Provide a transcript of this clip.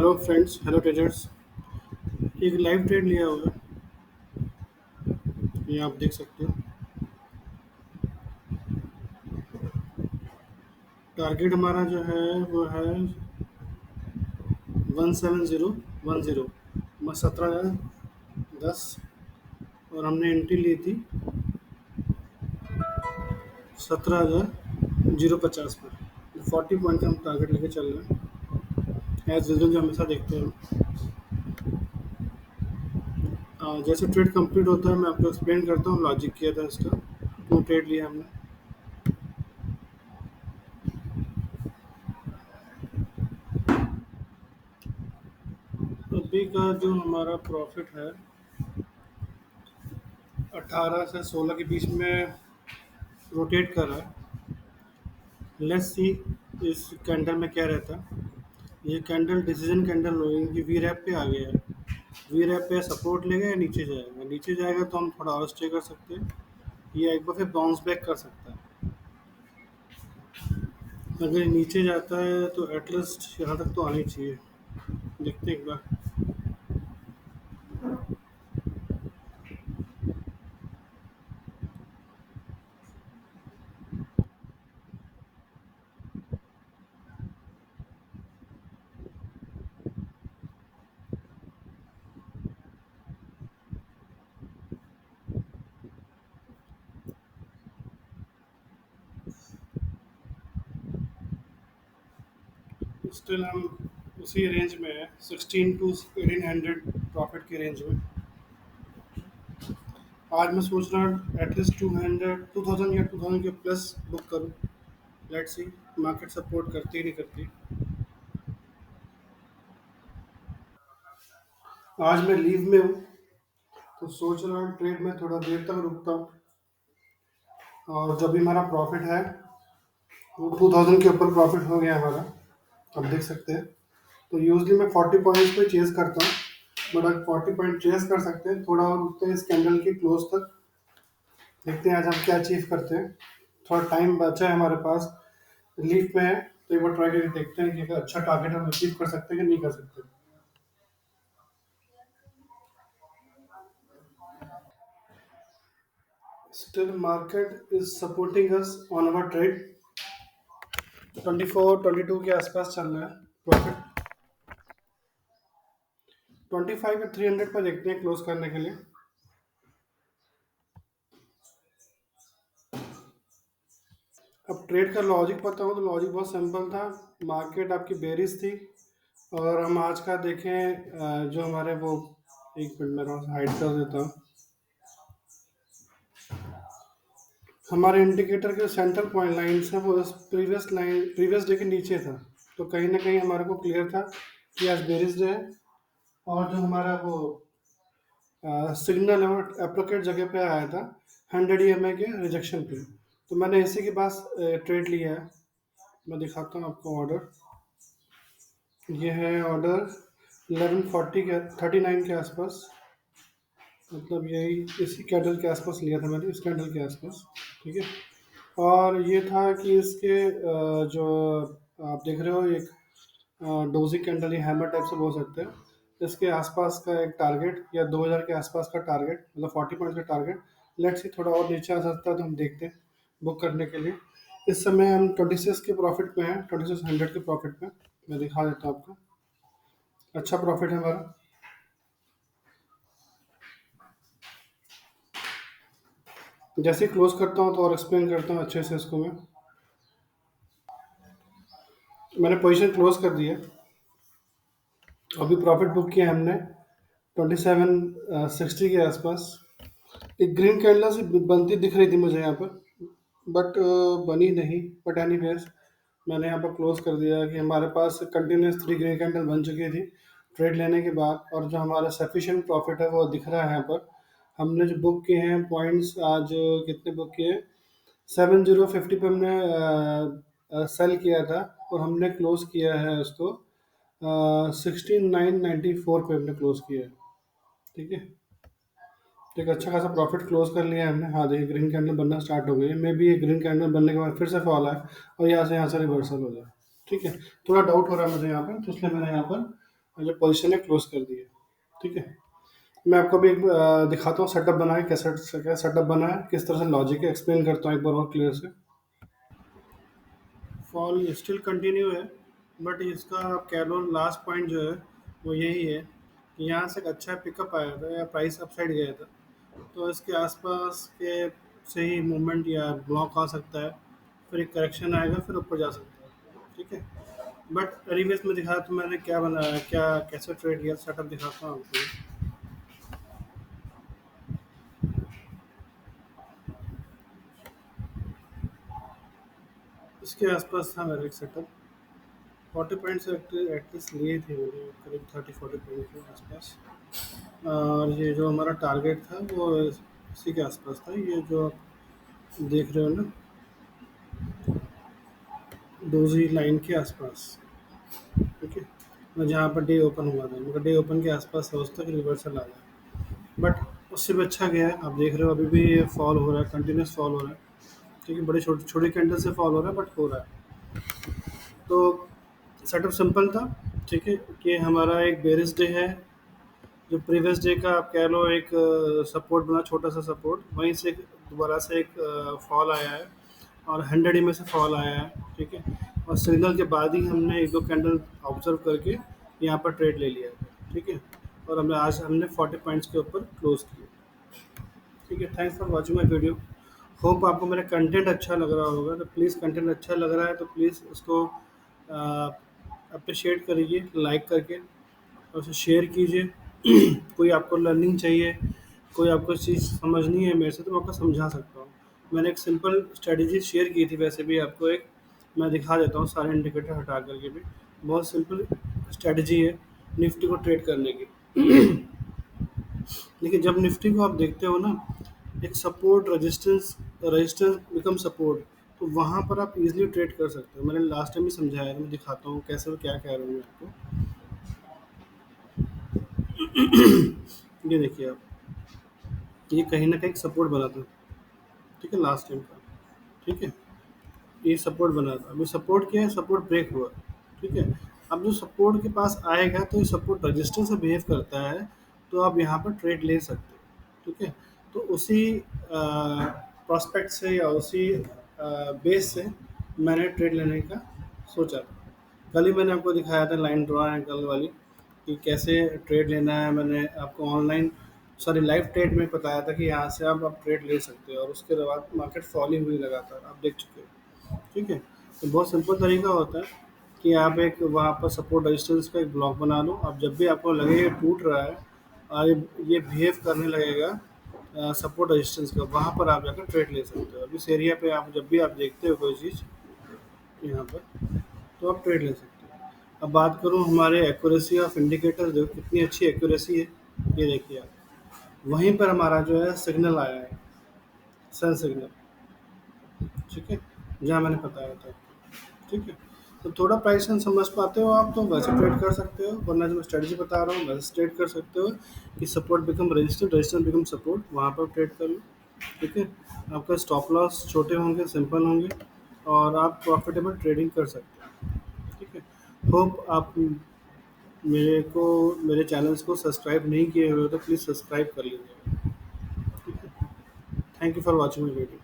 Hello friends, hello treasures. एक live trade लिया हुआ है, ये आप देख सकते हो। टारगेट हमारा जो है वो है 17010। मैं 17,010 और हमने एंट्री ली थी 17,050 पर। 40 पॉइंट का हम टारगेट लेके चल रहे हैं एज यूजल, जो हमेशा देखते हैं। जैसे ट्रेड कंप्लीट होता है मैं आपको एक्सप्लेन करता हूँ लॉजिक किया था इसका, क्यों ट्रेड लिया हमने। अभी का जो हमारा प्रॉफिट है 18 से 16 के बीच में रोटेट कर रहा है। लेट्स सी इस कैंडल में क्या रहता है। ये कैंडल डिसीजन कैंडल हो, इनकी वी रैप पे आ गया है। वी रैप पे सपोर्ट लेगा या नीचे जाएगा। नीचे जाएगा तो हम थोड़ा और स्टे कर सकते हैं, ये एक बार फिर बाउंस बैक कर सकता है। अगर ये नीचे जाता है तो एटलीस्ट यहाँ तक तो आनी चाहिए। देखते हैं एक बार। स्टिल हम उसी रेंज में है, 16 to 1800 प्रॉफिट की रेंज में। आज मैं सोच रहा हूँ एटलीस्ट 2000 या 2000 के प्लस बुक करूँ। लेट्स सी मार्केट सपोर्ट करती है नहीं करती। आज मैं लीव में हूँ तो सोच रहा हूँ ट्रेड में थोड़ा देर तक रुकता हूँ, और जो भी हमारा प्रॉफिट है वो 2000 के ऊपर प्रॉफिट हो गया हमारा, आप देख सकते हैं। तो यूजली मैं 40 पॉइंट्स पे चेज करता हूँ, बट अगर 40 पॉइंट चेज कर सकते हैं, थोड़ा और रुकते हैं इस कैंडल के क्लोज तक। देखते हैं आज हम क्या अचीव करते हैं। थोड़ा टाइम बचा है हमारे पास, लीव में है तो एक बार ट्राई करके देखते हैं कि अगर अच्छा टारगेट हम अचीव कर सकते हैं कि नहीं कर सकते। Still market is supporting us on our trade. 24 22 के आसपास चल रहा है प्रॉफिट। 25 या 300 पर देखते हैं क्लोज करने के लिए। अब ट्रेड का लॉजिक पता हो तो लॉजिक बहुत सिंपल था। मार्केट आपकी बेरिश थी, और हम आज का देखें जो हमारे वो, एक मिनट में हाइड कर देता हूँ। हमारे इंडिकेटर के सेंट्रल पॉइंट लाइन है वो प्रीवियस डे के नीचे था। तो कहीं ना कहीं हमारे को क्लियर था कि आज बेरिश डे है। और जो हमारा वो सिग्नल है वो अप्रोकेट जगह पे आया था 100 EMA के रिजेक्शन पे। तो मैंने इसी के पास ट्रेड लिया है। मैं दिखाता हूँ आपको ऑर्डर। ये है ऑर्डर 1140 के 39 के आसपास, मतलब यही इसी कैंडल के आसपास लिया था मैंने, इस कैंडल के आसपास। ठीक है। और ये था कि इसके जो आप देख रहे हो एक डोजी कैंडल या हैमर टाइप से बोल सकते हैं, इसके आसपास का एक टारगेट या 2000 के आसपास का टारगेट, मतलब 40 पॉइंट का टारगेट। लेट्स सी थोड़ा और नीचे आ सकता है तो हम देखते हैं बुक करने के लिए। इस समय हम 26 के प्रॉफिट पे हैं, 2600 के प्रॉफिट पे। मैं दिखा देता हूँ आपको। अच्छा प्रॉफिट है हमारा। जैसे ही क्लोज करता हूँ तो और एक्सप्लेन करता हूँ अच्छे से इसको मैं। मैंने पोजीशन क्लोज कर दी है। अभी प्रॉफिट बुक किया हमने 2760 के आसपास। एक ग्रीन कैंडल से बनती दिख रही थी मुझे यहाँ पर, बट बनी नहीं। बट एनी वेज मैंने यहाँ पर क्लोज कर दिया कि हमारे पास कंटिन्यूस 3 ग्रीन कैंडल बन चुकी थी ट्रेड लेने के बाद, और जो हमारा सफिशिएंट प्रॉफिट है वो दिख रहा है यहाँ पर। हमने जो बुक किए हैं पॉइंट्स आज, कितने बुक किए हैं, 7050 पे हमने सेल किया था, और हमने क्लोज किया है उसको 16994 पे हमने क्लोज किया है। ठीक है। तो एक अच्छा खासा प्रॉफिट क्लोज कर लिया है हमने। हाँ देखिए ग्रीन कैंडल बनना स्टार्ट हो गई है, मे बी ये ग्रीन कैंडल बनने के बाद फिर से फॉल है और यहाँ से रिवर्सल हो जाए। ठीक है। थोड़ा डाउट हो रहा है मुझे यहाँ पर, तो इसलिए मैंने यहाँ पर और जो पोजीशन है क्लोज कर दी है। ठीक है, मैं आपको अभी एक दिखाता हूँ सेटअप बना है, कैसे क्या सेटअप बना है, किस तरह से लॉजिक है, एक्सप्लेन करता हूँ एक बार और क्लियर से। फॉल स्टिल कंटिन्यू है, बट इसका आप कह लो लास्ट पॉइंट जो है वो यही है कि यहाँ से एक अच्छा पिकअप आया था या प्राइस अपसाइड गया था, तो इसके आसपास के से ही मूवमेंट या ब्लॉक आ सकता है, फिर एक करेक्शन आएगा, फिर ऊपर जा सकता है। ठीक है, बट रिवर्स में दिखाया तो मैंने क्या बनाया, क्या कैसे ट्रेड किया, सेटअप दिखाता हूँ आपको। इसके आसपास था मेरा एक सेटअप, 40 पॉइंट से एटलीस्ट लिए थे मैंने, करीब 30-40 पॉइंट के आसपास। और ये जो हमारा टारगेट था वो इसी के आसपास था, ये जो आप देख रहे हो ना, डोजी लाइन के आसपास। ठीक है, मैं जहाँ पर डे ओपन हुआ था, मगर डे ओपन के आसपास था, उस तक रिवर्सल आ गया, बट उससे भी अच्छा गया है। आप देख रहे हो अभी भी ये फॉल हो रहा है, कंटिन्यूस फॉल हो रहा है। ठीक है, बड़े छोटे छोटे कैंडल से फॉल हो रहा है, बट हो रहा है। तो सेटअप सिंपल था। ठीक है, कि हमारा एक बेरिस डे है, जो प्रीवियस डे का आप कह लो एक सपोर्ट बना, छोटा सा सपोर्ट, वहीं से दोबारा से एक फॉल आया है, और 100 में से फॉल आया है। ठीक है, और सिग्नल के बाद ही हमने एक दो कैंडल ऑब्जर्व करके यहाँ पर ट्रेड ले लिया है। ठीक है, और हमने 40 पॉइंट्स के ऊपर क्लोज किया। ठीक है, thanks for watching my video. Hope आपको मेरा कंटेंट अच्छा लग रहा होगा, तो प्लीज़ कंटेंट अच्छा लग रहा है तो प्लीज़ उसको अप्रिशिएट करिए लाइक करके, और उसे शेयर कीजिए। कोई आपको लर्निंग चाहिए, कोई आपको चीज़ समझनी है मेरे से, तो मैं आपको समझा सकता हूँ। मैंने एक सिंपल स्ट्रेटजी शेयर की थी वैसे भी आपको, एक मैं दिखा देता हूँ सारे इंडिकेटर हटा करके भी। बहुत सिंपल स्ट्रेटजी है निफ्टी को ट्रेड करने की। देखिए, जब निफ्टी को आप देखते हो ना, एक support resistance, resistance become support, तो वहाँ पर आप इजीली ट्रेड कर सकते हो। मैंने लास्ट टाइम भी समझाया था, मैं दिखाता हूँ कैसे मैं क्या कह रहा हूँ मैं आपको। ये देखिए आप, ये कहीं ना कहीं सपोर्ट बना था। ठीक है, लास्ट टाइम का। ठीक है, ये सपोर्ट बना था, अभी सपोर्ट क्या है, सपोर्ट ब्रेक हुआ। ठीक है, अब जो सपोर्ट के पास आएगा तो ये सपोर्ट रजिस्टर से बिहेव करता है, तो आप यहाँ पर ट्रेड ले सकते हो। ठीक है, तो उसी प्रोस्पेक्ट से या उसी बेस से मैंने ट्रेड लेने का सोचा था। कल ही मैंने आपको दिखाया था लाइन ड्रॉ है कल वाली, कि कैसे ट्रेड लेना है। मैंने आपको ऑनलाइन, सॉरी, लाइव ट्रेड में बताया था कि यहाँ से आप ट्रेड ले सकते हो, और उसके बाद मार्केट फॉल ही हुई लगातार, आप देख चुके हो। ठीक है, तो बहुत सिंपल तरीका होता है कि आप एक वहाँ पर सपोर्ट रेजिस्टेंस का एक ब्लॉक बना लो। अब जब भी आपको लगे ये टूट रहा है और ये बिहेव करने लगेगा सपोर्ट रेजिस्टेंस का, वहाँ पर आप जाकर ट्रेड ले सकते हो। अब इस एरिया पे आप जब भी आप देखते हो कोई चीज़ यहाँ पर, तो आप ट्रेड ले सकते हो। अब बात करूँ हमारे एक्यूरेसी ऑफ इंडिकेटर, देखो कितनी अच्छी एक्यूरेसी है। ये देखिए आप, वहीं पर हमारा जो है सिग्नल आया है, सेल सिग्नल। ठीक है, जहाँ मैंने बताया था। ठीक है, तो थोड़ा प्राइस समझ पाते हो आप तो वैसे ट्रेड कर सकते हो, वरना जो मैं स्ट्रेटजी बता रहा हूँ वैसे ट्रेड कर सकते हो, कि support become resistance, resistance become support, वहाँ पर ट्रेड कर लो। ठीक है, आपका स्टॉप लॉस छोटे होंगे, सिंपल होंगे, और आप प्रॉफिटेबल ट्रेडिंग कर सकते हो। ठीक है, होप आप मेरे चैनल्स को सब्सक्राइब नहीं किए हुए हो तो प्लीज़ सब्सक्राइब कर लीजिए। ठीक है, thank you for watching my video.